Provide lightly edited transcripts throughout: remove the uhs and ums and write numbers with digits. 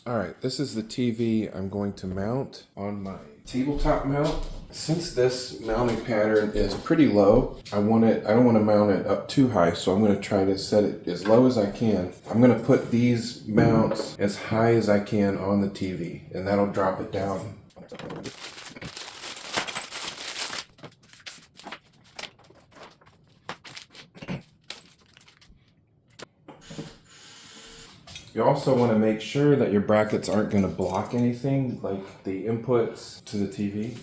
All right, this is the TV I'm going to mount on my tabletop mount. Since this mounting pattern is pretty low, I don't want to mount it up too high, so I'm going to try to set it as low as I can. I'm going to put these mounts as high as I can on the TV, and that'll drop it down. You also want to make sure that your brackets aren't going to block anything, like the inputs to the TV.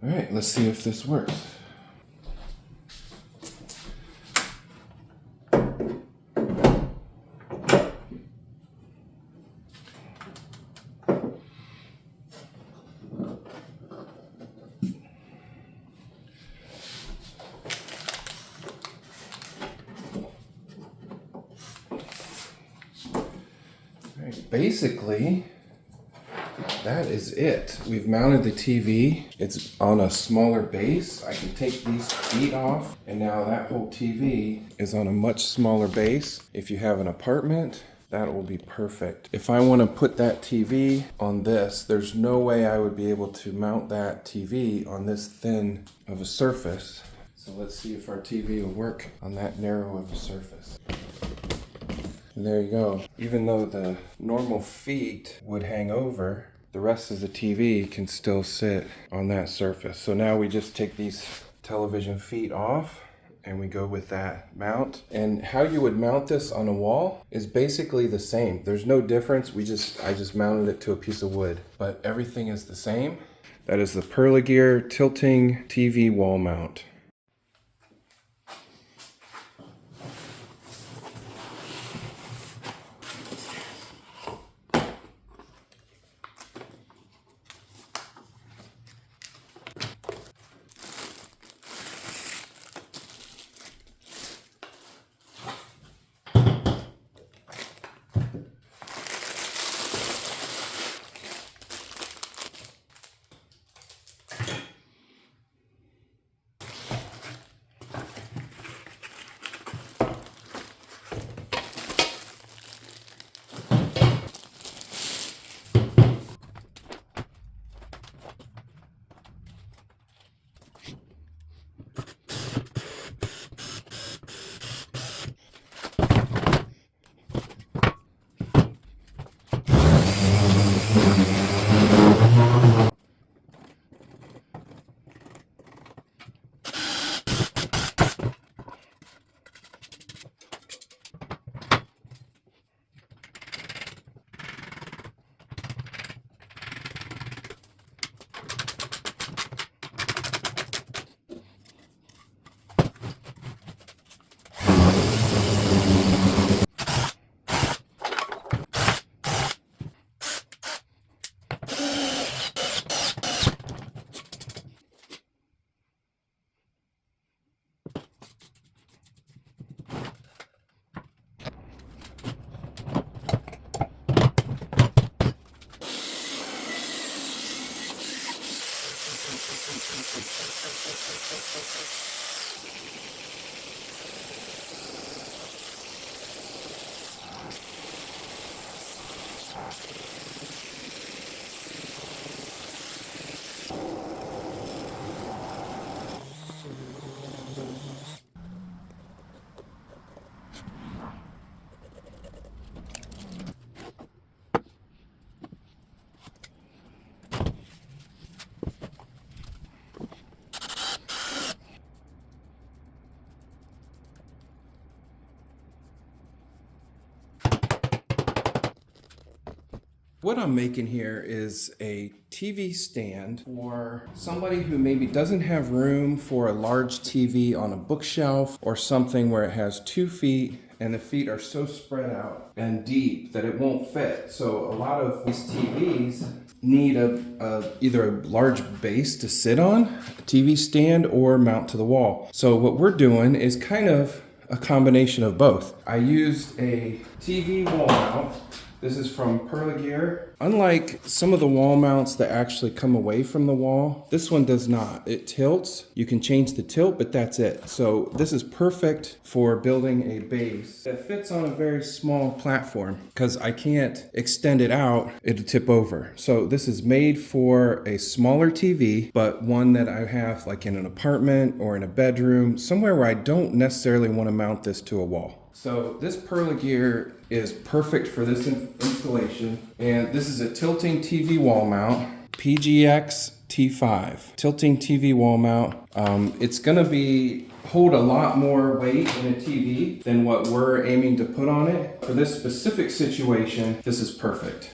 All right, let's see if this works. Basically, that is it. We've mounted the TV. It's on a smaller base. I can take these feet off, and now that whole TV is on a much smaller base. If you have an apartment, that will be perfect. If I want to put that TV on this, there's no way I would be able to mount that TV on this thin of a surface. So let's see if our TV will work on that narrow of a surface. And there you go. Even though the normal feet would hang over, the rest of the TV can still sit on that surface. So now we just take these television feet off and we go with that mount. And how you would mount this on a wall is basically the same. There's no difference. I just mounted it to a piece of wood, but everything is the same. That is the Perlegear tilting TV wall mount. What I'm making here is a TV stand for somebody who maybe doesn't have room for a large TV on a bookshelf or something where it has 2 feet and the feet are so spread out and deep that it won't fit. So a lot of these TVs need either a large base to sit on, a TV stand, or mount to the wall. So what we're doing is kind of a combination of both. I used a TV wall mount This is from Perlegear. Unlike some of the wall mounts that actually come away from the wall, this one does not. It tilts. You can change the tilt, but that's it. So this is perfect for building a base that fits on a very small platform because I can't extend it out. It'll tip over. So this is made for a smaller TV, but one that I have like in an apartment or in a bedroom, somewhere where I don't necessarily want to mount this to a wall. So this Perlegear is perfect for this installation. And this is a tilting TV wall mount, PGX T5. Tilting TV wall mount. It's gonna hold a lot more weight in a TV than what we're aiming to put on it. For this specific situation, this is perfect.